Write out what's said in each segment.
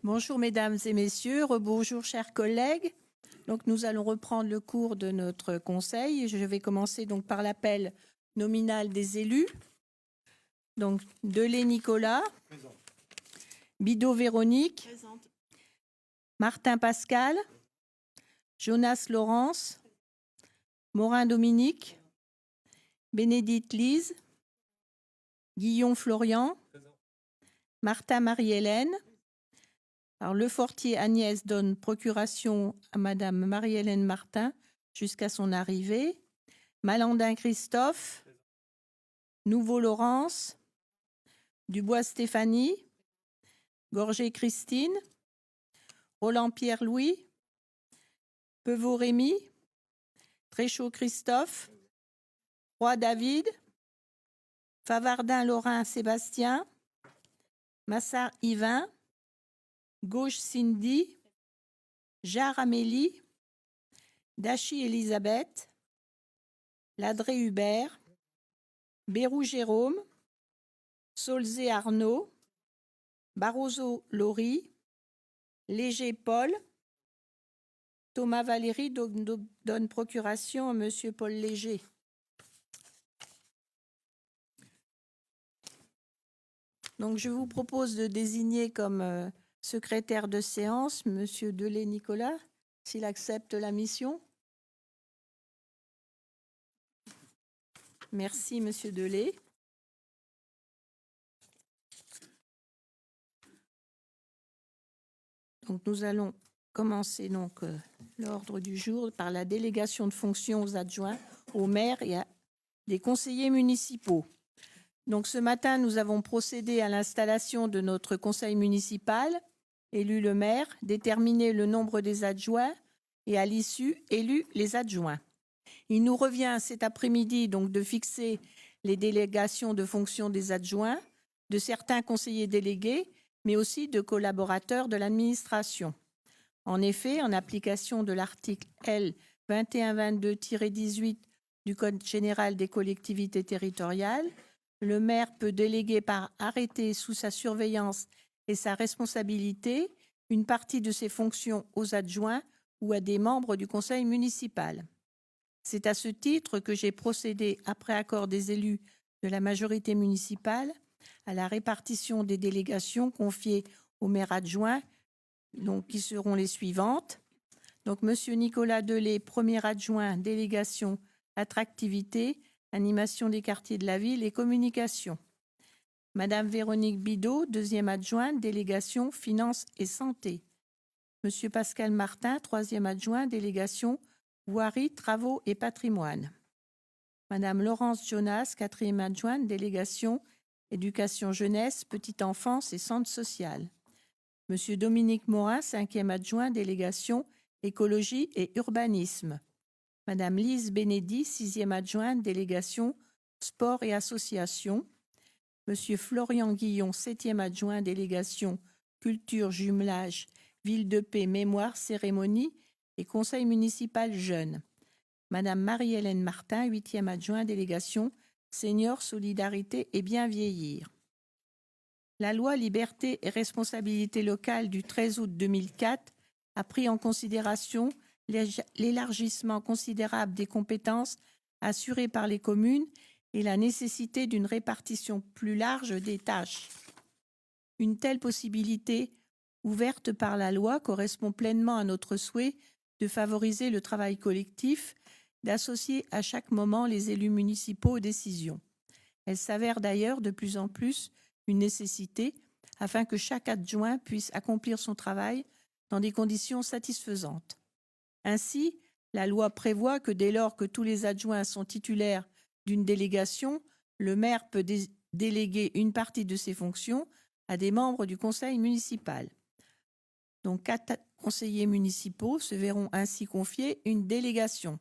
Bonjour mesdames et messieurs, rebonjour chers collègues. Donc nous allons reprendre le cours de notre conseil. Je vais commencer donc par l'appel nominal des élus. Donc Delay Nicolas, présent. Bidault Véronique, présente. Martin Pascal, Jonas Laurence, Morin Dominique, Bénédicte Lise, Guillaume Florian, présent. Martin Marie-Hélène. Alors, Le Fortier Agnès donne procuration à Madame Marie-Hélène Martin jusqu'à son arrivée. Malandin Christophe, Nouveau Laurence, Dubois Stéphanie, Gorgé Christine, Roland Pierre-Louis, Pevot Rémy, Tréchaud Christophe, Roy David, Favardin Laurent Sébastien, Massard Yvain, Gauche Cindy, Jarre Amélie, Dachy Elisabeth, Ladré Hubert, Bérou Jérôme, Saulzé Arnaud, Barroso Laurie, Léger Paul, Thomas Valéry donne procuration à Monsieur Paul Léger. Donc je vous propose de désigner comme secrétaire de séance Monsieur Delay Nicolas, s'il accepte la mission. Merci Monsieur Delay. Donc nous allons commencer l'ordre du jour par la délégation de fonctions aux adjoints, aux maires et à des conseillers municipaux. Donc ce matin, nous avons procédé à l'installation de notre conseil municipal, élu le maire, déterminé le nombre des adjoints et à l'issue, élu les adjoints. Il nous revient cet après-midi donc de fixer les délégations de fonctions des adjoints, de certains conseillers délégués, mais aussi de collaborateurs de l'administration. En effet, en application de l'article L. 2122-18 du Code général des collectivités territoriales, le maire peut déléguer par arrêté sous sa surveillance et sa responsabilité une partie de ses fonctions aux adjoints ou à des membres du conseil municipal. C'est à ce titre que j'ai procédé, après accord des élus de la majorité municipale, à la répartition des délégations confiées aux maires adjoints, donc, qui seront les suivantes. Donc, Monsieur Nicolas Delay, premier adjoint, délégation attractivité, animation des quartiers de la ville et communication. Madame Véronique Bidault, deuxième adjointe, délégation finances et santé. Monsieur Pascal Martin, troisième adjoint, délégation voirie, travaux et patrimoine. Madame Laurence Jonas, quatrième adjointe, délégation éducation jeunesse, petite enfance et centre social. Monsieur Dominique Morin, cinquième adjoint, délégation écologie et urbanisme. Madame Lise Bénédy, sixième adjointe, délégation sport et association. Monsieur Florian Guillon, septième adjoint, délégation culture, jumelage, ville de paix, mémoire, cérémonie et conseil municipal jeune. Madame Marie-Hélène Martin, huitième adjoint, délégation senior, solidarité et bien vieillir. La loi Liberté et responsabilité locale du 13 août 2004 a pris en considération l'élargissement considérable des compétences assurées par les communes et la nécessité d'une répartition plus large des tâches. Une telle possibilité, ouverte par la loi, correspond pleinement à notre souhait de favoriser le travail collectif, d'associer à chaque moment les élus municipaux aux décisions. Elle s'avère d'ailleurs de plus en plus une nécessité afin que chaque adjoint puisse accomplir son travail dans des conditions satisfaisantes. Ainsi, la loi prévoit que dès lors que tous les adjoints sont titulaires d'une délégation, le maire peut déléguer une partie de ses fonctions à des membres du conseil municipal. Donc, 4 conseillers municipaux se verront ainsi confier une délégation.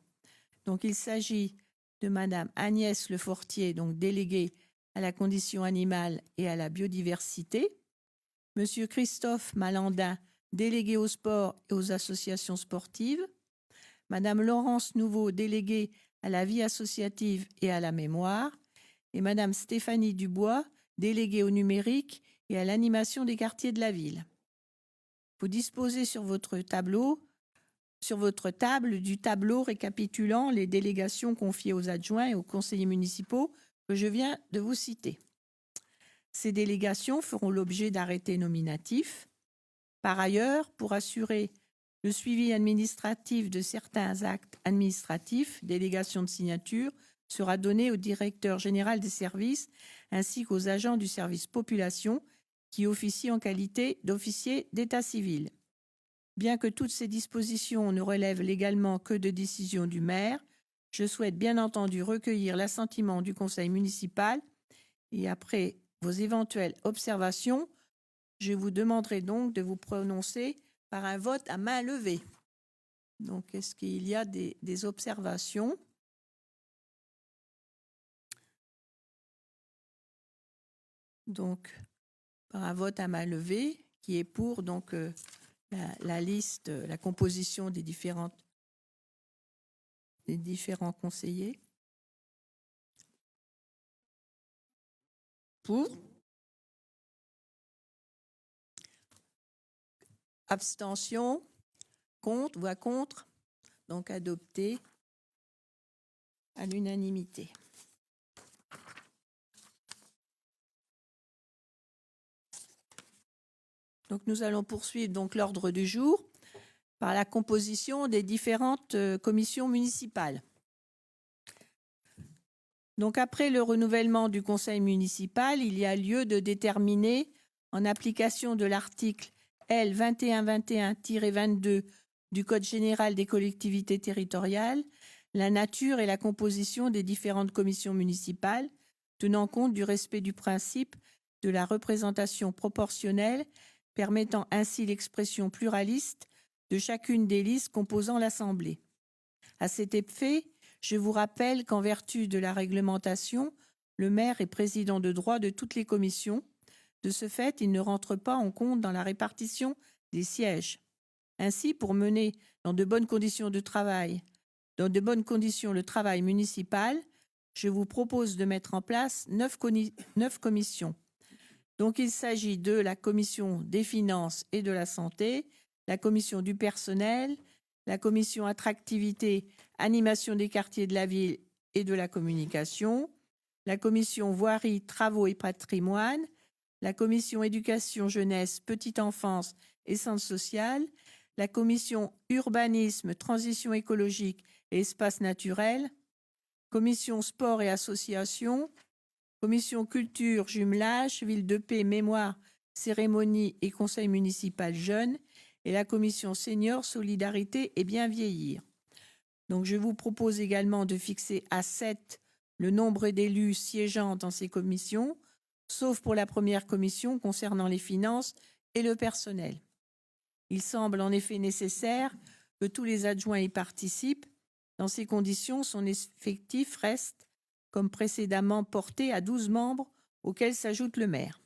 Donc, il s'agit de Madame Agnès Le Fortier, donc déléguée à la condition animale et à la biodiversité. Monsieur Christophe Malandin, délégué au sport et aux associations sportives. Madame Laurence Nouveau, déléguée à la vie associative et à la mémoire. Et Madame Stéphanie Dubois, déléguée au numérique et à l'animation des quartiers de la ville. Vous disposez sur votre table du tableau récapitulant les délégations confiées aux adjoints et aux conseillers municipaux que je viens de vous citer. Ces délégations feront l'objet d'arrêtés nominatifs. Par ailleurs, pour assurer le suivi administratif de certains actes administratifs, délégation de signature sera donnée au directeur général des services ainsi qu'aux agents du service population qui officient en qualité d'officier d'état civil. Bien que toutes ces dispositions ne relèvent légalement que de décisions du maire, je souhaite bien entendu recueillir l'assentiment du conseil municipal et après vos éventuelles observations, je vous demanderai donc de vous prononcer par un vote à main levée. Donc, est-ce qu'il y a des observations? Donc, par un vote à main levée, qui est pour donc la liste, la composition des différents conseillers. Pour. Abstention. Contre, voix contre. Donc adopté à l'unanimité. Donc nous allons poursuivre donc l'ordre du jour par la composition des différentes commissions municipales. Donc après le renouvellement du conseil municipal, il y a lieu de déterminer, en application de l'article L. 2121-22 du Code général des collectivités territoriales, la nature et la composition des différentes commissions municipales, tenant compte du respect du principe de la représentation proportionnelle, permettant ainsi l'expression pluraliste de chacune des listes composant l'Assemblée. À cet effet, je vous rappelle qu'en vertu de la réglementation, le maire est président de droit de toutes les commissions. De ce fait, il ne rentre pas en compte dans la répartition des sièges. Ainsi, pour mener dans de bonnes conditions le travail municipal, je vous propose de mettre en place 9 commissions. Donc, il s'agit de la commission des finances et de la santé, la commission du personnel, la commission attractivité, animation des quartiers de la ville et de la communication, la commission voirie, travaux et patrimoine, la commission éducation, jeunesse, petite enfance et centre social, la commission urbanisme, transition écologique et espace naturel, commission sport et association, commission culture, jumelage, ville de paix, mémoire, cérémonie et conseil municipal jeunes, et la commission senior, solidarité et bien vieillir. Donc, je vous propose également de fixer à 7 le nombre d'élus siégeant dans ces commissions, sauf pour la première commission concernant les finances et le personnel. Il semble en effet nécessaire que tous les adjoints y participent. Dans ces conditions, son effectif reste, comme précédemment, porté à 12 membres, auxquels s'ajoute le maire.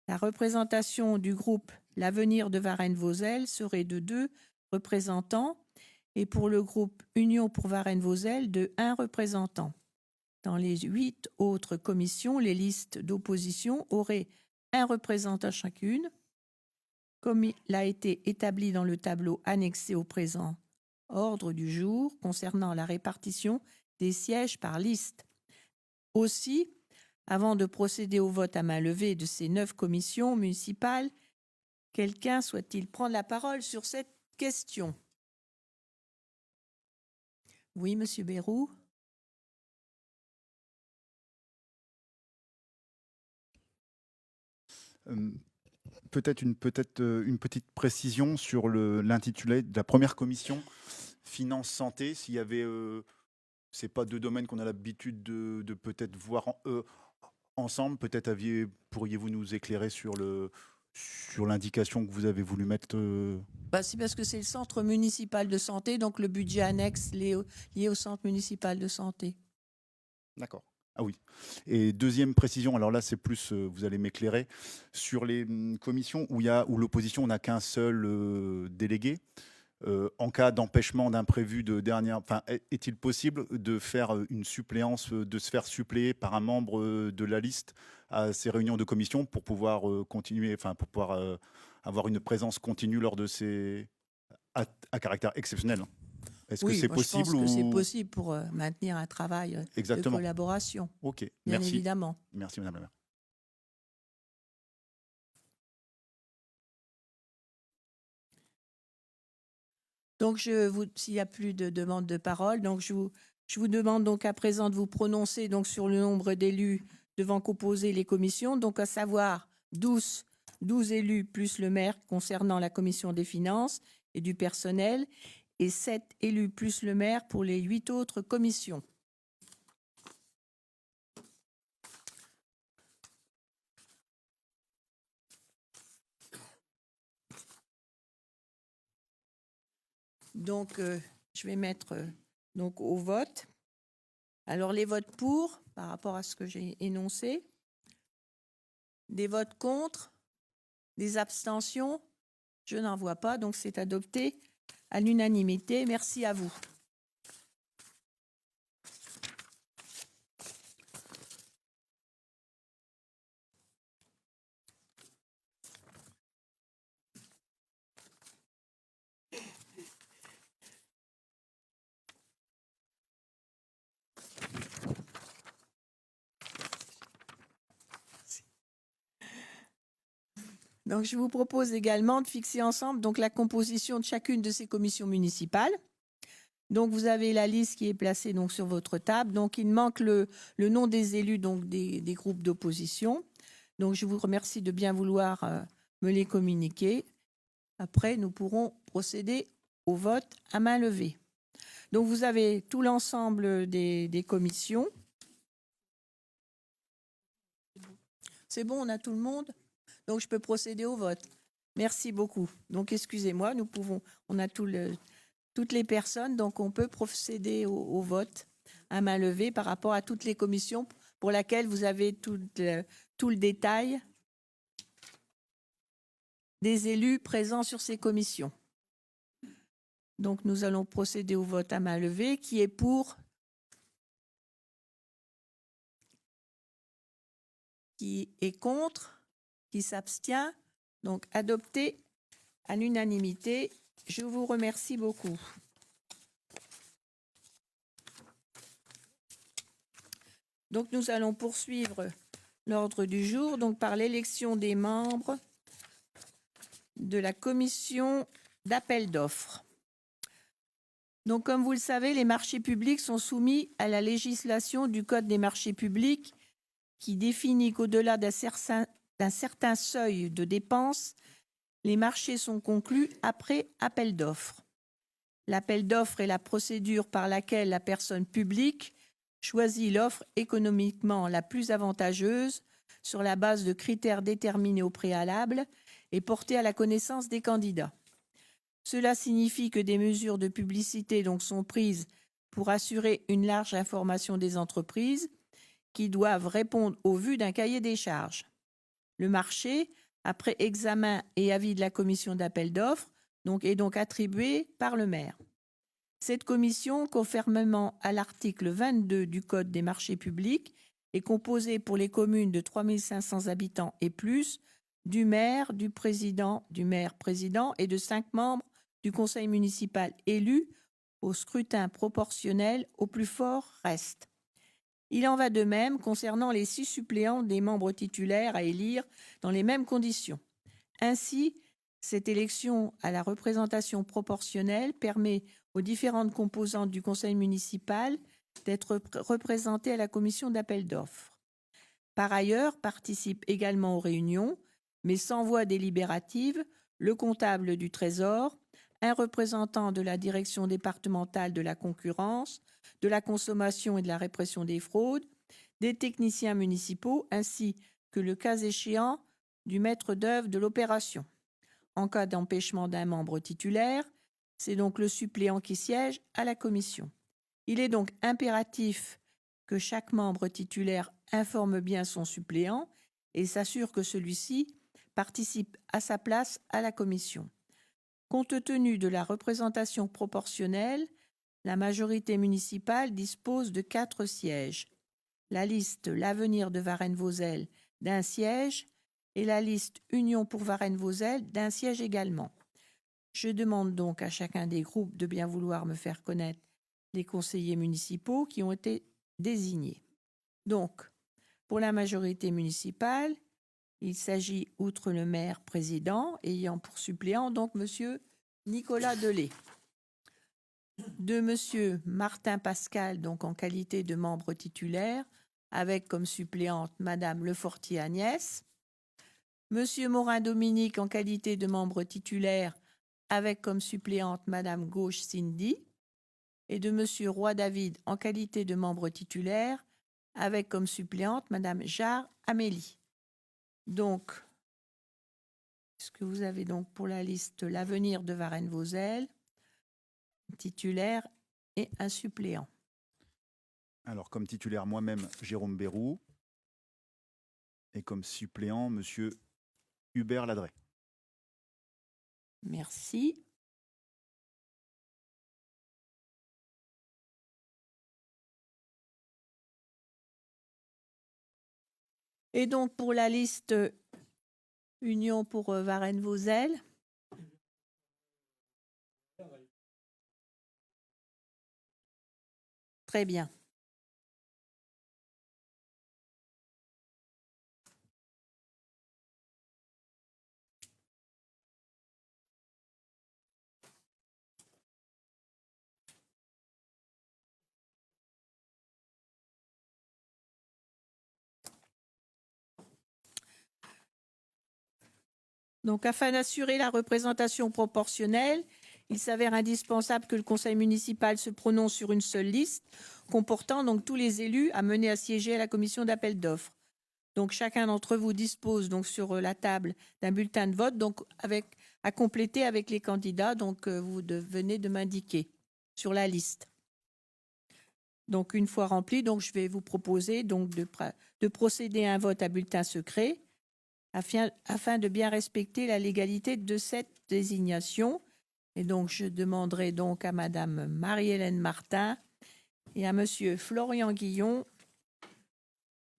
La représentation du groupe L'Avenir de Varennes-Vauzelles serait de 2 représentants et pour le groupe Union pour Varennes-Vauzelles de 1 représentant. Dans les 8 autres commissions, les listes d'opposition auraient 1 représentant chacune, comme il a été établi dans le tableau annexé au présent ordre du jour concernant la répartition des sièges par liste. Aussi, avant de procéder au vote à main levée de ces 9 commissions municipales, quelqu'un souhaite-t-il prendre la parole sur cette question? Oui, Monsieur Bayrou. Peut-être une petite précision sur l'intitulé de la première commission, finance santé. S'il y avait, c'est pas 2 domaines qu'on a l'habitude de peut-être voir ensemble. Peut-être pourriez-vous nous éclairer sur l'indication que vous avez voulu mettre C'est parce que c'est le centre municipal de santé, donc le budget annexe lié au centre municipal de santé. D'accord. Ah oui. Et deuxième précision, alors là c'est plus, vous allez m'éclairer, sur les commissions où l'opposition n'a qu'un seul délégué. En cas d'empêchement d'imprévu de dernière, est-il possible de faire une suppléance, de se faire suppléer par un membre de la liste à ces réunions de commission pour pouvoir continuer, pour pouvoir avoir une présence continue lors de ces à caractère exceptionnel. Est-ce que Oui, c'est moi, je pense possible que c'est ou possible pour maintenir un travail de exactement? collaboration, Ok, bien merci. évidemment. Merci, Madame la maire. Donc, s'il n'y a plus de demande de parole, donc je vous demande donc à présent de vous prononcer donc sur le nombre d'élus devant composer les commissions, donc à savoir 12 élus plus le maire concernant la commission des finances et du personnel, et 7 élus plus le maire pour les 8 autres commissions. Donc, je vais mettre donc au vote. Alors, les votes pour, par rapport à ce que j'ai énoncé, des votes contre, des abstentions, je n'en vois pas, donc c'est adopté à l'unanimité. Merci à vous. Donc, je vous propose également de fixer ensemble donc, la composition de chacune de ces commissions municipales. Donc, vous avez la liste qui est placée donc, sur votre table. Donc, il manque le nom des élus donc, des groupes d'opposition. Donc, je vous remercie de bien vouloir me les communiquer. Après, nous pourrons procéder au vote à main levée. Donc, vous avez tout l'ensemble des commissions. C'est bon, on a tout le monde? Donc, je peux procéder au vote. Merci beaucoup. Donc, excusez-moi, on a toutes les personnes, donc on peut procéder au vote à main levée par rapport à toutes les commissions pour lesquelles vous avez tout le détail des élus présents sur ces commissions. Donc, nous allons procéder au vote à main levée. Qui est pour? Qui est contre? Qui s'abstient? Donc, adopté à l'unanimité. Je vous remercie beaucoup. Donc, nous allons poursuivre l'ordre du jour donc, par l'élection des membres de la commission d'appel d'offres. Donc, comme vous le savez, les marchés publics sont soumis à la législation du Code des marchés publics qui définit qu'au-delà d'un certain seuil de dépenses, les marchés sont conclus après appel d'offres. L'appel d'offres est la procédure par laquelle la personne publique choisit l'offre économiquement la plus avantageuse sur la base de critères déterminés au préalable et portés à la connaissance des candidats. Cela signifie que des mesures de publicité donc sont prises pour assurer une large information des entreprises qui doivent répondre au vu d'un cahier des charges. Le marché, après examen et avis de la commission d'appel d'offres, est donc attribué par le maire. Cette commission, conformément à l'article 22 du Code des marchés publics, est composée pour les communes de 3 500 habitants et plus du maire président et de 5 membres du conseil municipal élus au scrutin proportionnel au plus fort reste. Il en va de même concernant les 6 suppléants des membres titulaires à élire dans les mêmes conditions. Ainsi, cette élection à la représentation proportionnelle permet aux différentes composantes du conseil municipal d'être représentées à la commission d'appel d'offres. Par ailleurs, participe également aux réunions, mais sans voix délibérative, le comptable du Trésor, un représentant de la direction départementale de la concurrence, de la consommation et de la répression des fraudes, des techniciens municipaux, ainsi que, le cas échéant, du maître d'œuvre de l'opération. En cas d'empêchement d'un membre titulaire, c'est donc le suppléant qui siège à la commission. Il est donc impératif que chaque membre titulaire informe bien son suppléant et s'assure que celui-ci participe à sa place à la commission. Compte tenu de la représentation proportionnelle, la majorité municipale dispose de 4 sièges. La liste L'Avenir de Varennes-Vauzelles d'un siège et la liste Union pour Varennes-Vauzelles d'un siège également. Je demande donc à chacun des groupes de bien vouloir me faire connaître les conseillers municipaux qui ont été désignés. Donc, pour la majorité municipale, il s'agit, outre le maire président, ayant pour suppléant donc Monsieur Nicolas Delay, de Monsieur Martin Pascal, donc en qualité de membre titulaire, avec comme suppléante Madame Lefortier Agnès, Monsieur Morin Dominique en qualité de membre titulaire, avec comme suppléante Madame Gauche Cindy, et de Monsieur Roy David en qualité de membre titulaire, avec comme suppléante Madame Jarre Amélie. Donc, est-ce que vous avez donc pour la liste l'avenir de Varennes-Vauzelles, un titulaire et un suppléant? Alors, comme titulaire, moi-même, Jérôme Bérou. Et comme suppléant, Monsieur Hubert Ladret. Merci. Et donc, pour la liste Union pour Varennes-Vauzelles, très bien. Donc, afin d'assurer la représentation proportionnelle, il s'avère indispensable que le conseil municipal se prononce sur une seule liste, comportant donc tous les élus amenés à siéger à la commission d'appel d'offres. Donc, chacun d'entre vous dispose donc sur la table d'un bulletin de vote, donc à compléter avec les candidats. Donc, vous venez de m'indiquer sur la liste. Donc, une fois rempli, donc je vais vous proposer donc de procéder à un vote à bulletin secret afin de bien respecter la légalité de cette désignation. Et donc, je demanderai donc à Madame Marie-Hélène Martin et à Monsieur Florian Guillon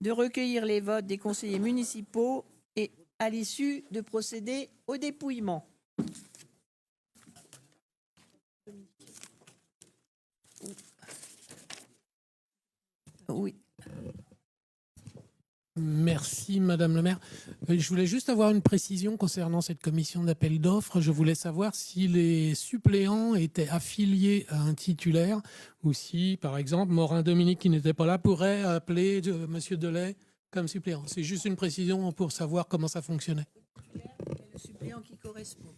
de recueillir les votes des conseillers municipaux et, à l'issue, de procéder au dépouillement. Oui. Merci, Madame le maire. Je voulais juste avoir une précision concernant cette commission d'appel d'offres. Je voulais savoir si les suppléants étaient affiliés à un titulaire ou si, par exemple, Morin Dominique, qui n'était pas là, pourrait appeler Monsieur Delay comme suppléant. C'est juste une précision pour savoir comment ça fonctionnait. Le suppléant qui correspond.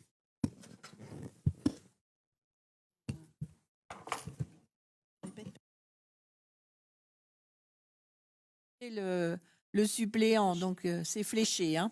Le suppléant, donc c'est fléché, hein.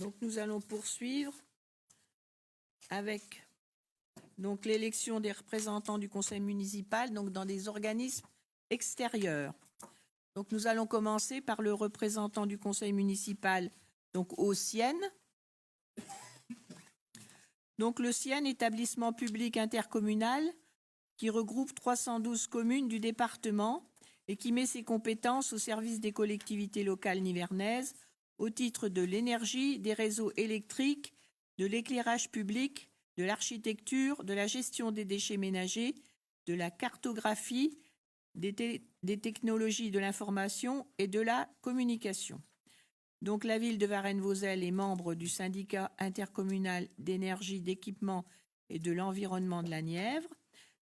Donc, nous allons poursuivre avec donc l'élection des représentants du conseil municipal donc dans des organismes extérieurs. Donc, nous allons commencer par le représentant du conseil municipal donc au CIEN. Donc, le CIEN, établissement public intercommunal qui regroupe 312 communes du département et qui met ses compétences au service des collectivités locales nivernaises au titre de l'énergie, des réseaux électriques, de l'éclairage public, de l'architecture, de la gestion des déchets ménagers, de la cartographie, des technologies de l'information et de la communication. Donc la ville de Varennes-Vauzelles est membre du syndicat intercommunal d'énergie, d'équipement et de l'environnement de la Nièvre.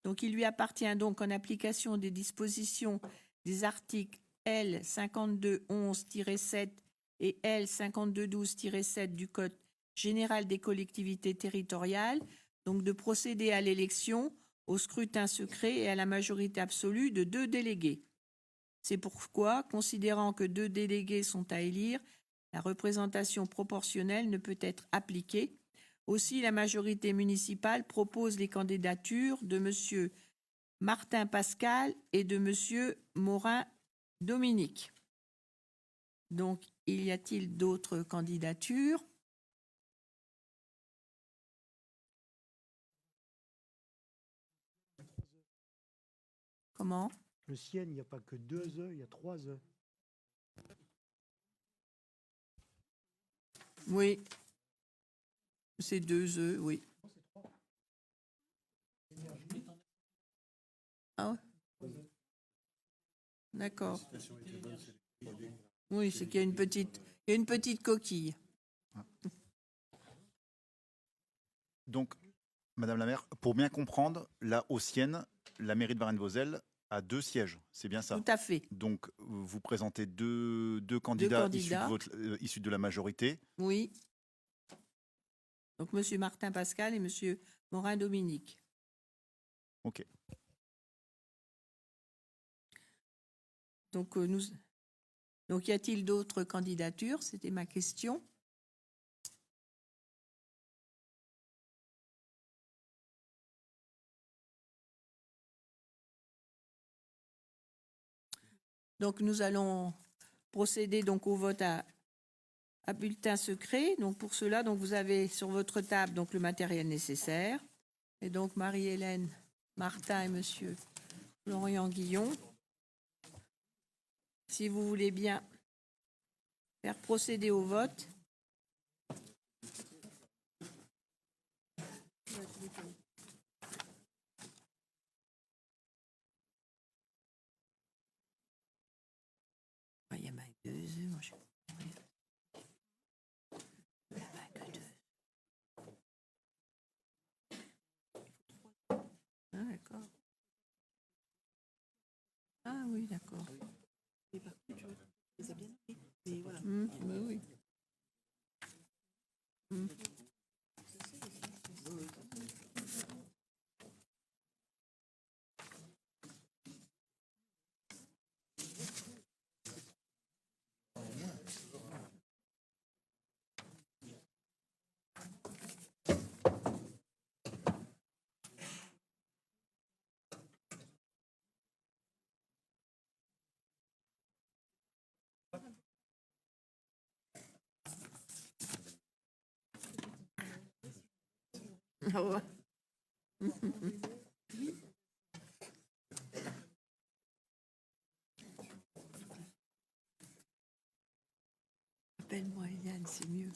Donc il lui appartient donc en application des dispositions des articles L 5211-7 et L 5212-7 du Code général des collectivités territoriales, donc de procéder à l'élection, au scrutin secret et à la majorité absolue de 2 délégués. C'est pourquoi, considérant que 2 délégués sont à élire, la représentation proportionnelle ne peut être appliquée. Aussi, la majorité municipale propose les candidatures de M. Martin Pascal et de M. Morin Dominique. Donc, y a-t-il d'autres candidatures? Comment? Le CIEN, il n'y a pas que 2 œufs, il y a 3 œufs. Oui. C'est 2 œufs, oui. Ah ouais? D'accord. Oui, c'est qu'il y a une petite coquille. Donc, Madame la maire, pour bien comprendre, la Haussienne, la mairie de Varennes-Vauzelles a 2 sièges, c'est bien ça? Tout à fait. Donc, vous présentez deux candidats issus de la majorité. Oui. Donc, M. Martin Pascal et M. Morin Dominique. OK. Donc, donc y a-t-il d'autres candidatures? C'était ma question. Donc, nous allons procéder donc au vote à bulletin secret. Donc, pour cela, donc, vous avez sur votre table donc, le matériel nécessaire. Et donc, Marie-Hélène Martin et Monsieur Florian Guillon, si vous voulez bien faire procéder au vote. Il y en a 2 œufs, moi je... Il y en a que 2. Ah, d'accord. Ah oui, d'accord. Oui, oui. Ah ouais. Appelle-moi Eliane, c'est mieux.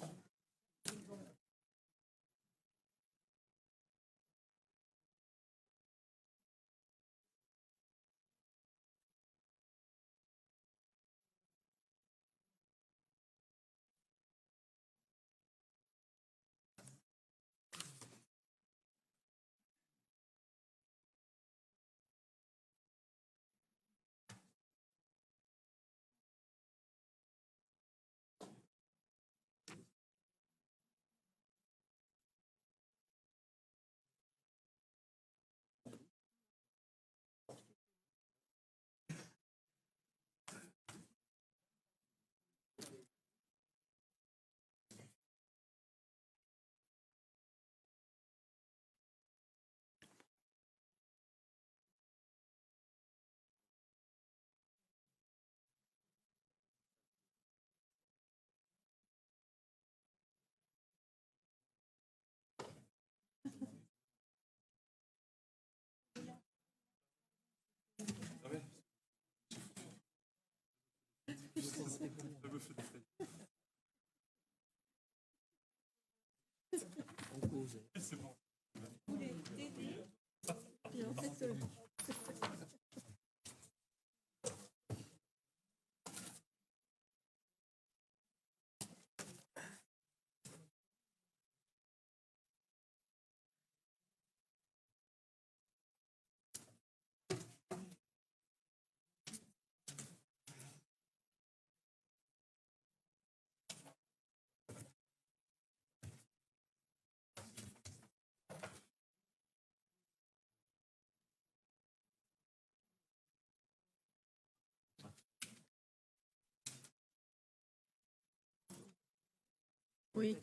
Oui.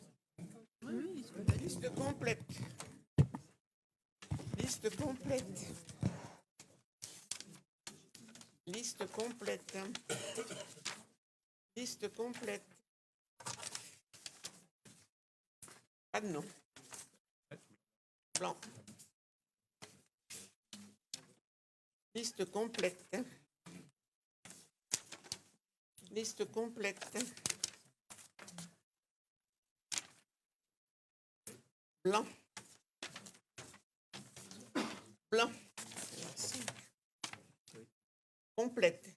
Liste complète. Liste complète. Liste complète. Liste complète. Pas de nom. Blanc. Liste complète. Liste complète. Blanc. Blanc. Merci. Complète.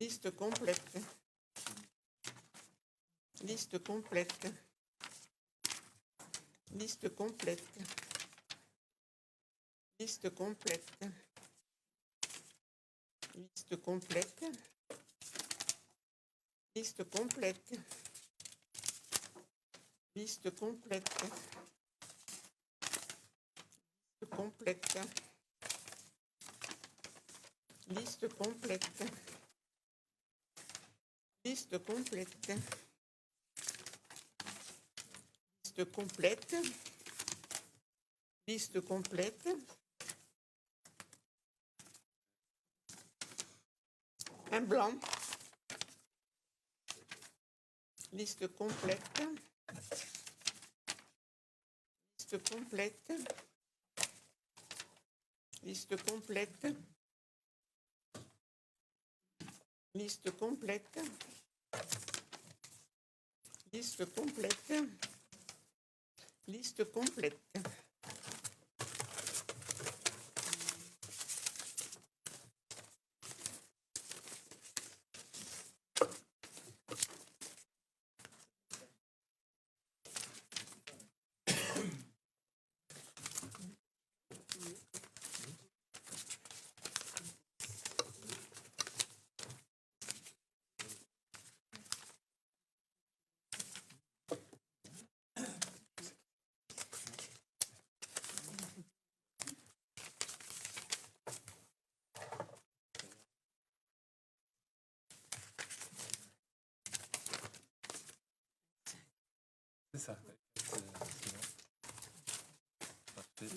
Liste complète. Liste complète. Liste complète. Liste complète. Liste complète. Liste complète. Liste complète. Liste complète. Liste complète. Liste complète. Liste complète. Liste complète. Un blanc. Liste complète. Liste complète. Liste complète. Liste complète. Liste complète. Liste complète. C'est ça. C'est bon. Parfait.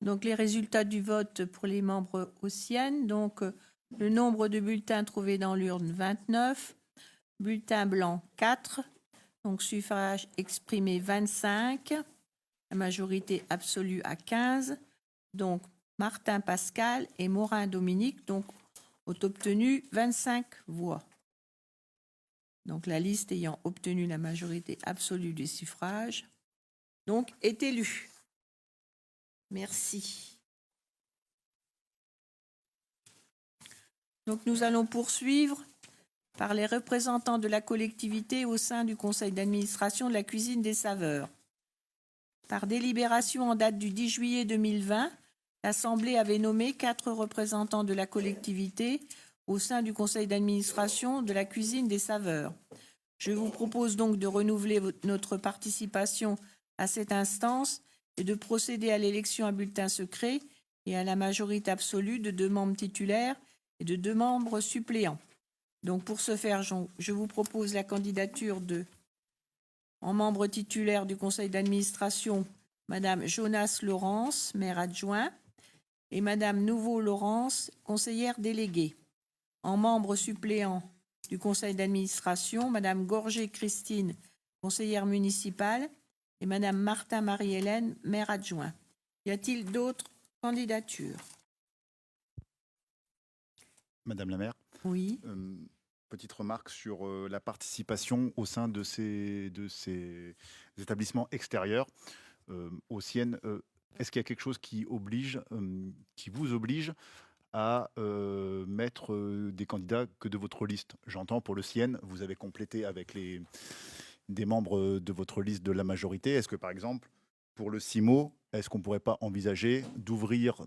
Donc, les résultats du vote pour les membres haussiennes. Donc, le nombre de bulletins trouvés dans l'urne, 29. Bulletins blancs, 4. Donc, suffrage exprimé, 25. La majorité absolue à 15. Donc, Martin Pascal et Morin Dominique donc, ont obtenu 25 voix. Donc, la liste ayant obtenu la majorité absolue des suffrages, donc, est élue. Merci. Donc, nous allons poursuivre par les représentants de la collectivité au sein du conseil d'administration de la Cuisine des Saveurs. Par délibération en date du 10 juillet 2020, l'Assemblée avait nommé 4 représentants de la collectivité au sein du conseil d'administration de la Cuisine des Saveurs. Je vous propose donc de renouveler notre participation à cette instance et de procéder à l'élection à bulletin secret et à la majorité absolue de 2 membres titulaires et de 2 membres suppléants. Donc, pour ce faire, je vous propose la candidature en membre titulaire du conseil d'administration, Madame Jonas Laurence, maire adjoint, et Madame Nouveau-Laurence, conseillère déléguée. En membre suppléant du conseil d'administration, Madame Gorgé-Christine, conseillère municipale, et Madame Martin Marie-Hélène, maire adjoint. Y a-t-il d'autres candidatures? Madame la maire, Oui. petite remarque sur la participation au sein de ces établissements extérieurs aux siennes. Est-ce qu'il y a quelque chose qui vous oblige à mettre des candidats que de votre liste? J'entends pour le Sienne, vous avez complété avec des membres de votre liste de la majorité. Est-ce que par exemple, pour le CIMO, est-ce qu'on ne pourrait pas envisager d'ouvrir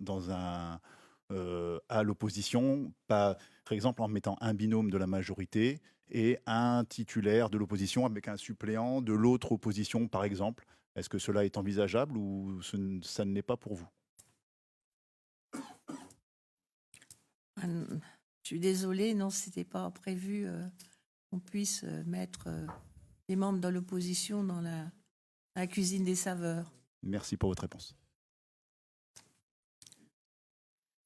à l'opposition, par exemple en mettant un binôme de la majorité et un titulaire de l'opposition avec un suppléant de l'autre opposition, par exemple? Est-ce que cela est envisageable ou ça ne l'est pas pour vous? Je suis désolée, non, ce n'était pas prévu qu'on puisse mettre des membres de l'opposition dans la cuisine des saveurs. Merci pour votre réponse.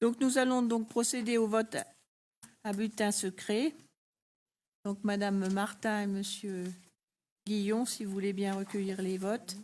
Donc nous allons donc procéder au vote à bulletin secret. Donc Madame Martin et Monsieur Guillon, si vous voulez bien recueillir les votes.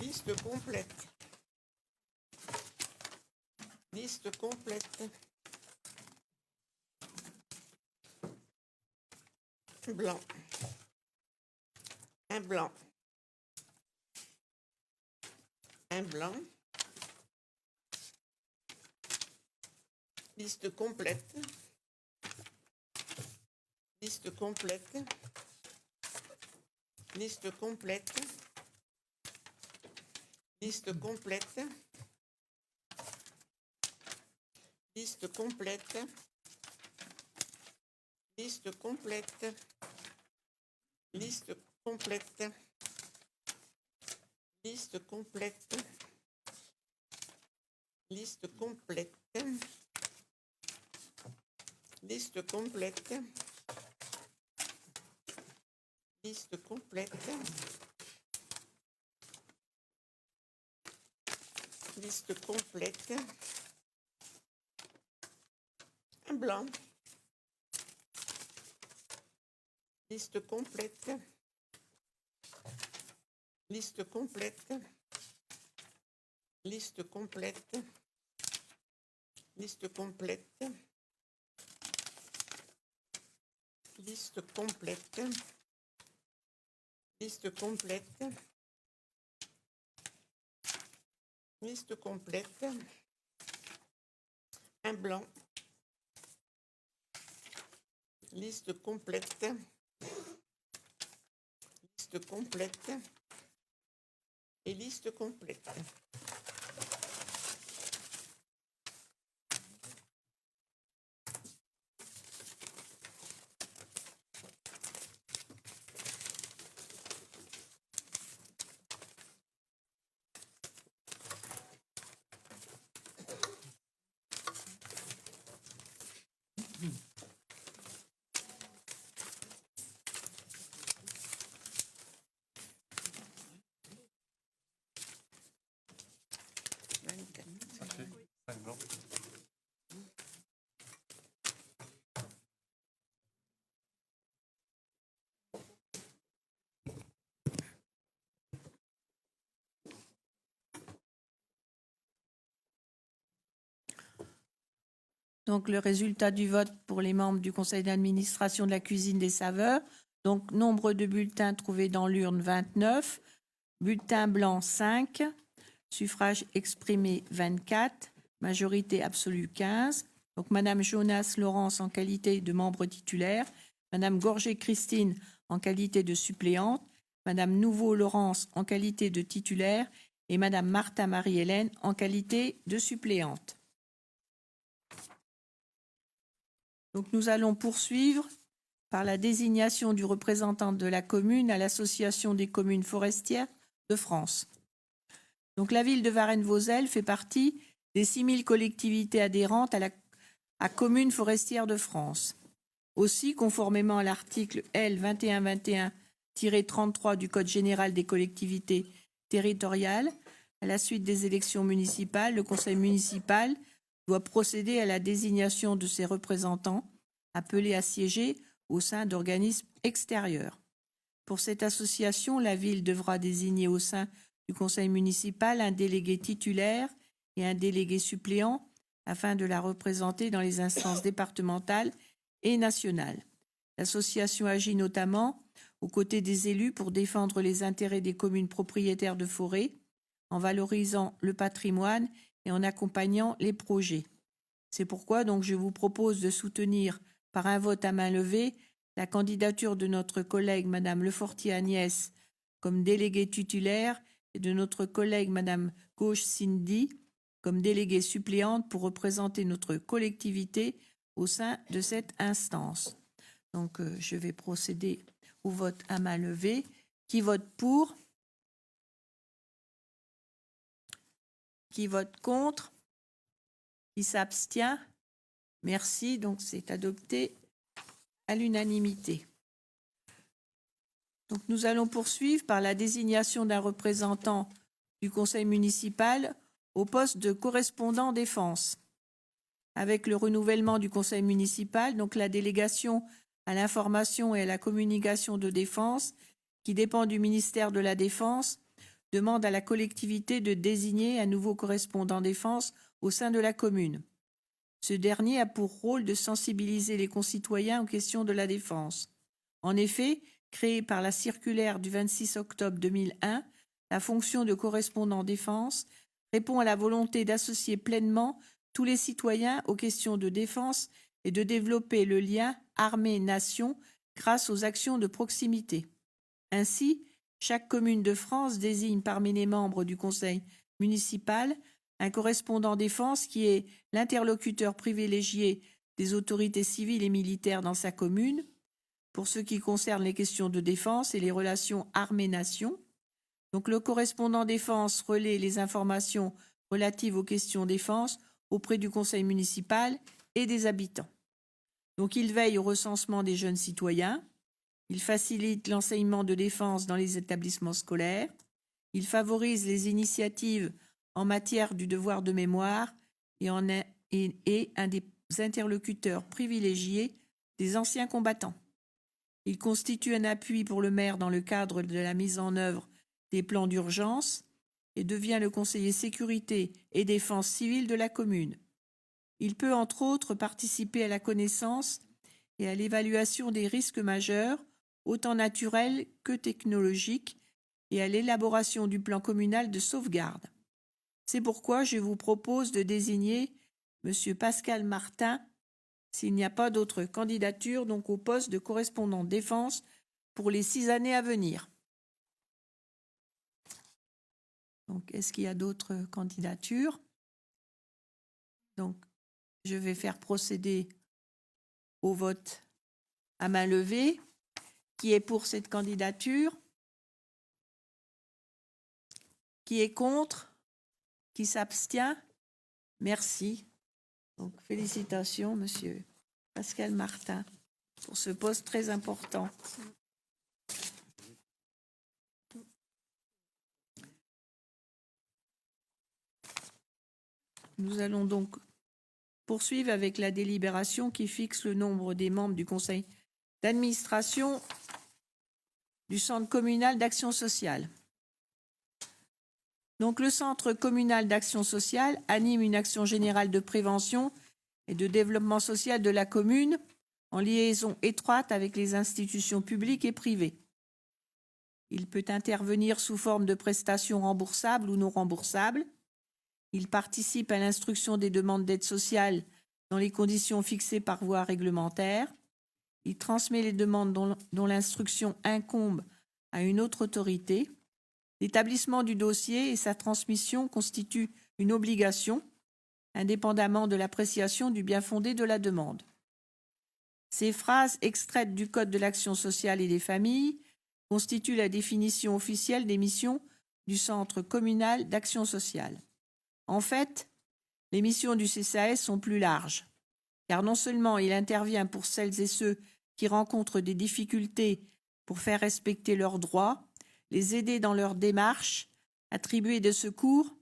Liste complète. Liste complète. Blanc. Un blanc. Un blanc. Liste complète. Liste complète. Liste complète. Liste complète. Liste complète. Liste complète. Liste complète. Liste complète. Liste complète. Liste complète. Liste complète. Liste complète. Un blanc. Liste complète. Liste complète. Liste complète. Liste complète. Liste complète. Liste complète. Liste complète. Un blanc. Liste complète. Liste complète. Et liste complète. Ça fait 5 blancs. Donc, le résultat du vote pour les membres du conseil d'administration de la cuisine des saveurs. Donc, nombre de bulletins trouvés dans l'urne, 29. Bulletin blanc, 5. Suffrage exprimé, 24. Majorité absolue, 15. Donc, Madame Jonas Laurence en qualité de membre titulaire. Madame Gorgé Christine en qualité de suppléante. Madame Nouveau Laurence en qualité de titulaire. Et Madame Martha Marie-Hélène en qualité de suppléante. Donc, nous allons poursuivre par la désignation du représentant de la commune à l'Association des communes forestières de France. Donc, la ville de Varennes-Vauzelles fait partie des 6 000 collectivités adhérentes à Communes forestières de France. Aussi, conformément à l'article L. 2121-33 du Code général des collectivités territoriales, à la suite des élections municipales, le conseil municipal doit procéder à la désignation de ses représentants appelés à siéger au sein d'organismes extérieurs. Pour cette association, la ville devra désigner au sein du conseil municipal un délégué titulaire et un délégué suppléant afin de la représenter dans les instances départementales et nationales. L'association agit notamment aux côtés des élus pour défendre les intérêts des communes propriétaires de forêts, en valorisant le patrimoine et en accompagnant les projets. C'est pourquoi donc je vous propose de soutenir par un vote à main levée la candidature de notre collègue Madame Lefortier Agnès comme déléguée titulaire et de notre collègue Madame Gauche Cindy comme déléguée suppléante pour représenter notre collectivité au sein de cette instance. Donc je vais procéder au vote à main levée. Qui vote pour? Qui vote contre? Qui s'abstient? Merci, donc c'est adopté à l'unanimité. Donc nous allons poursuivre par la désignation d'un représentant du conseil municipal au poste de correspondant défense. Avec le renouvellement du conseil municipal, donc la délégation à l'information et à la communication de défense, qui dépend du ministère de la Défense, demande à la collectivité de désigner un nouveau correspondant défense au sein de la commune. Ce dernier a pour rôle de sensibiliser les concitoyens aux questions de la défense. En effet, créée par la circulaire du 26 octobre 2001, la fonction de correspondant défense répond à la volonté d'associer pleinement tous les citoyens aux questions de défense et de développer le lien armée-nation grâce aux actions de proximité. Ainsi, chaque commune de France désigne parmi les membres du conseil municipal un correspondant défense qui est l'interlocuteur privilégié des autorités civiles et militaires dans sa commune pour ce qui concerne les questions de défense et les relations armée-nation. Donc le correspondant défense relaie les informations relatives aux questions défense auprès du conseil municipal et des habitants. Donc il veille au recensement des jeunes citoyens, il facilite l'enseignement de défense dans les établissements scolaires, il favorise les initiatives en matière du devoir de mémoire et est un des interlocuteurs privilégiés des anciens combattants. Il constitue un appui pour le maire dans le cadre de la mise en œuvre des plans d'urgence et devient le conseiller sécurité et défense civile de la commune. Il peut, entre autres, participer à la connaissance et à l'évaluation des risques majeurs, autant naturels que technologiques, et à l'élaboration du plan communal de sauvegarde. C'est pourquoi je vous propose de désigner M. Pascal Martin, s'il n'y a pas d'autres candidatures, donc au poste de correspondant défense pour les 6 années à venir. Donc, est-ce qu'il y a d'autres candidatures? Donc, je vais faire procéder au vote à main levée. Qui est pour cette candidature? Qui est contre? Qui s'abstient? Merci. Donc, félicitations, monsieur Pascal Martin, pour ce poste très important. Nous allons donc poursuivre avec la délibération qui fixe le nombre des membres du conseil d'administration du Centre communal d'action sociale. Donc, le Centre communal d'action sociale anime une action générale de prévention et de développement social de la commune en liaison étroite avec les institutions publiques et privées. Il peut intervenir sous forme de prestations remboursables ou non remboursables. Il participe à l'instruction des demandes d'aide sociale dans les conditions fixées par voie réglementaire. Il transmet les demandes dont l'instruction incombe à une autre autorité. L'établissement du dossier et sa transmission constituent une obligation, indépendamment de l'appréciation du bien-fondé de la demande. Ces phrases extraites du Code de l'action sociale et des familles constituent la définition officielle des missions du Centre communal d'action sociale. En fait, les missions du CCAS sont plus larges, car non seulement il intervient pour celles et ceux qui rencontrent des difficultés pour faire respecter leurs droits, les aider dans leurs démarches, attribuer des secours,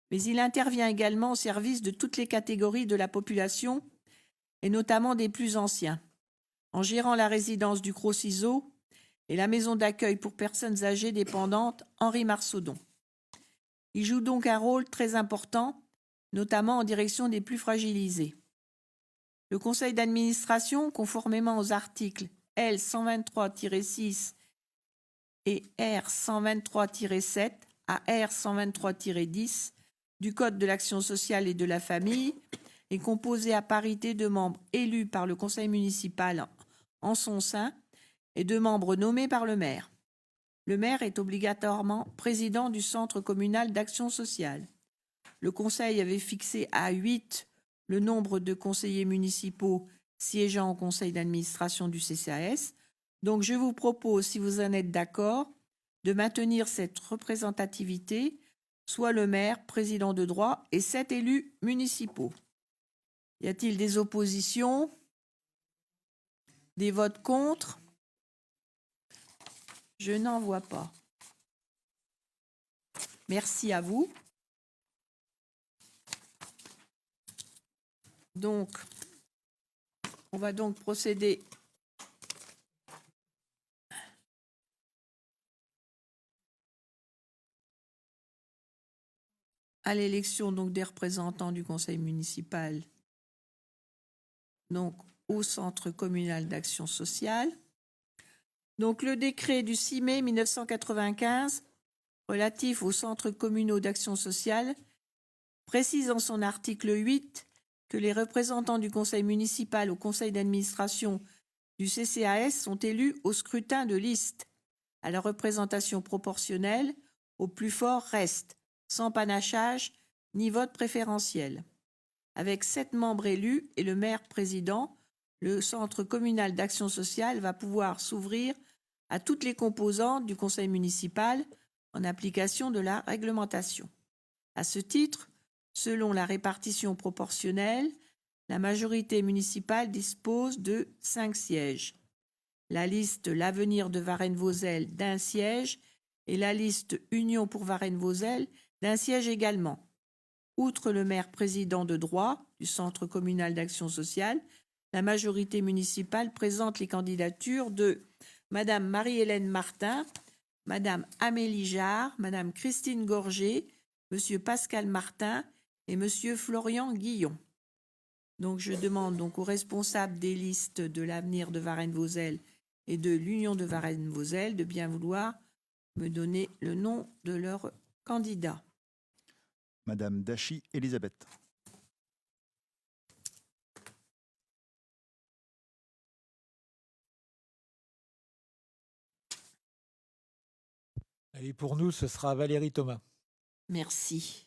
mais il intervient également au service de toutes les catégories de la population, et notamment des plus anciens, en gérant la résidence du Cros-Ciseaux et la maison d'accueil pour personnes âgées dépendantes Henri Marsaudon. Il joue donc un rôle très important, notamment en direction des plus fragilisés. Le conseil d'administration, conformément aux articles L. 123-6 et R. 123-7 à R. 123-10 du Code de l'action sociale et de la famille, est composé à parité de membres élus par le conseil municipal en son sein et de membres nommés par le maire. Le maire est obligatoirement président du Centre communal d'action sociale. Le conseil avait fixé à 8 le nombre de conseillers municipaux siégeant au conseil d'administration du CCAS. Donc, je vous propose, si vous en êtes d'accord, de maintenir cette représentativité, soit le maire, président de droit, et 7 élus municipaux. Y a-t-il des oppositions? Des votes contre? Je n'en vois pas. Merci à vous. Donc, on va donc procéder à l'élection donc des représentants du conseil municipal donc au Centre communal d'action sociale. Donc, le décret du 6 mai 1995 relatif aux centres communaux d'action sociale précise en son article 8 que les représentants du conseil municipal au conseil d'administration du CCAS sont élus au scrutin de liste à la représentation proportionnelle, au plus fort reste, sans panachage ni vote préférentiel. Avec 7 membres élus et le maire président, le Centre communal d'action sociale va pouvoir s'ouvrir à toutes les composantes du conseil municipal en application de la réglementation. À ce titre, selon la répartition proportionnelle, la majorité municipale dispose de 5 sièges. La liste L'Avenir de Varennes-Vauzelles d'1 siège et la liste Union pour Varennes-Vauzelles d'1 siège également. Outre le maire président de droit du Centre communal d'action sociale, la majorité municipale présente les candidatures de Madame Marie-Hélène Martin, Madame Amélie Jarre, Madame Christine Gorgé, Monsieur Pascal Martin et Monsieur Florian Guillon. Donc, je demande donc aux responsables des listes de l'Avenir de Varennes-Vauzelles et de l'Union de Varennes-Vauzelles de bien vouloir me donner le nom de leur candidat. Madame Dachi Elisabeth. Allez, pour nous, ce sera Valérie Thomas. Merci.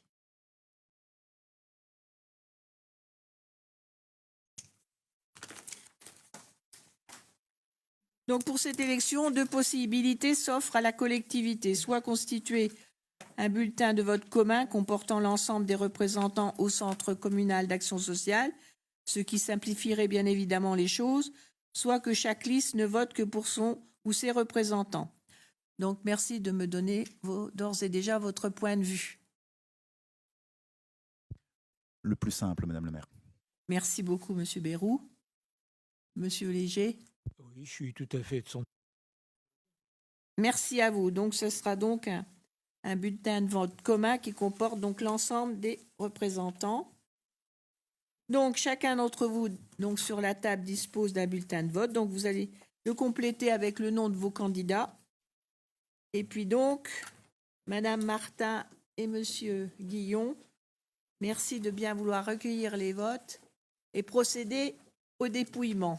Donc pour cette élection, 2 possibilités s'offrent à la collectivité, soit constituer un bulletin de vote commun comportant l'ensemble des représentants au Centre communal d'action sociale, ce qui simplifierait bien évidemment les choses, soit que chaque liste ne vote que pour son ou ses représentants. Donc merci de me donner d'ores et déjà votre point de vue. Le plus simple, Madame le maire. Merci beaucoup, Monsieur Bérou. Monsieur Léger. Oui, je suis tout à fait de son. Merci à vous. Donc, ce sera donc un bulletin de vote commun qui comporte donc l'ensemble des représentants. Donc, chacun d'entre vous, donc sur la table, dispose d'un bulletin de vote. Donc, vous allez le compléter avec le nom de vos candidats. Et puis donc, Madame Martin et Monsieur Guillon, merci de bien vouloir recueillir les votes et procéder au dépouillement.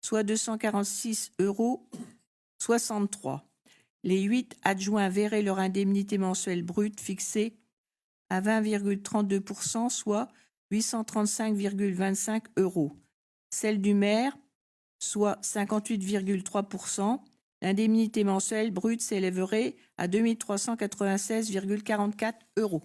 soit 246,63 €. Les 8 adjoints verraient leur indemnité mensuelle brute fixée à 20,32 %, soit 835,25 €. Celle du maire, soit 58,3 %. L'indemnité mensuelle brute s'élèverait à 2 396,44 €.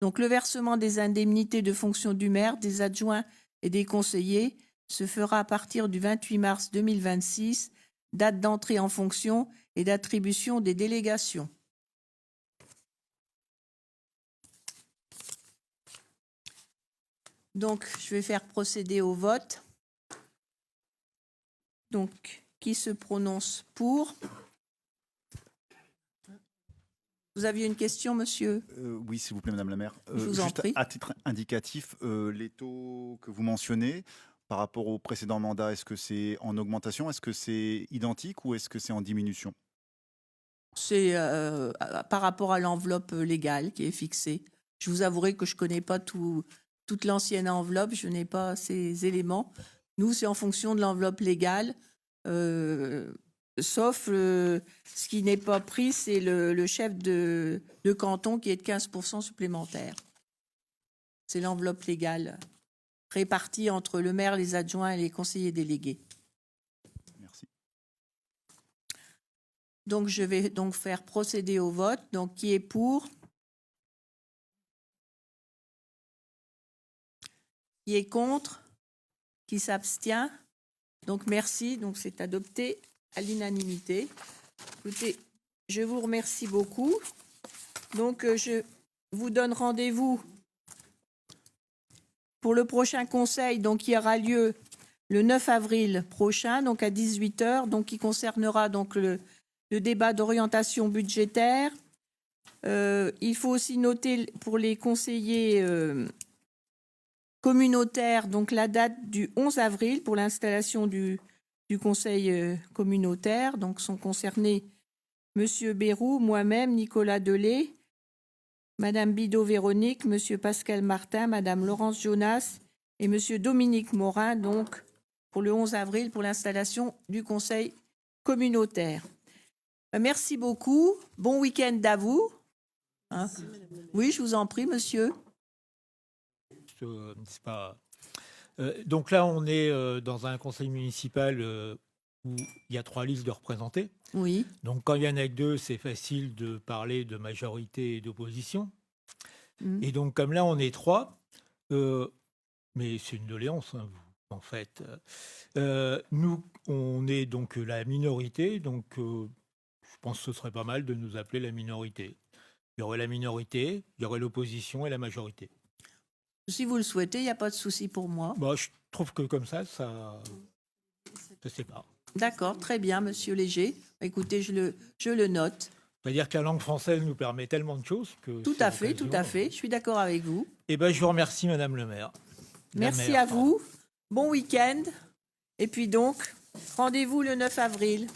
Donc, le versement des indemnités de fonction du maire, des adjoints et des conseillers se fera à partir du 28 mars 2026, date d'entrée en fonction et d'attribution des délégations. Donc, je vais faire procéder au vote. Donc, qui se prononce pour? Vous aviez une question, monsieur? Oui, s'il vous plaît, Madame la maire. Je vous en Juste prie. à titre indicatif, les taux que vous mentionnez par rapport au précédent mandat, est-ce que c'est en augmentation, est-ce que c'est identique ou est-ce que c'est en diminution? C'est par rapport à l'enveloppe légale qui est fixée. Je vous avouerai que je ne connais pas toute l'ancienne enveloppe, je n'ai pas ces éléments. Nous, c'est en fonction de l'enveloppe légale, sauf ce qui n'est pas pris, c'est le chef de canton qui est de 15% supplémentaire. C'est l'enveloppe légale répartie entre le maire, les adjoints et les conseillers délégués. Merci. Donc, je vais donc faire procéder au vote. Donc, qui est pour? Qui est contre? Qui s'abstient? Donc, merci. Donc, c'est adopté à l'unanimité. Écoutez, je vous remercie beaucoup. Donc, je vous donne rendez-vous pour le prochain conseil, donc, qui aura lieu le 9 avril prochain, donc à 18 h, donc, qui concernera donc le débat d'orientation budgétaire. Il faut aussi noter pour les conseillers communautaires, donc la date du 11 avril pour l'installation du conseil communautaire. Donc sont concernés Monsieur Bérou, moi-même, Nicolas Delay, Madame Bidot-Véronique, Monsieur Pascal Martin, Madame Laurence Jonas et Monsieur Dominique Morin, donc pour le 11 avril pour l'installation du conseil communautaire. Merci beaucoup. Bon week-end à vous. Hein? Oui, je vous en prie, monsieur. C'est pas... donc là, on est dans un conseil municipal où il y a 3 listes de représentés. Oui. Donc quand il y en a que 2, c'est facile de parler de majorité et d'opposition. Et donc comme là, on est 3, mais c'est une doléance, hein, en fait. Nous, on est donc la minorité, donc je pense que ce serait pas mal de nous appeler la minorité. Il y aurait la minorité, il y aurait l'opposition et la majorité. Si vous le souhaitez, il n'y a pas de souci pour moi. Bah, je trouve que comme ça se sépare. D'accord, très bien, monsieur Léger. Écoutez, je le note. C'est-à-dire que la langue française nous permet tellement de choses que... Tout à fait, tout à fait. Je suis d'accord avec vous. Eh ben, je vous remercie, Madame le maire. Merci à vous. Bon week-end. Et puis donc, rendez-vous le 9 avril.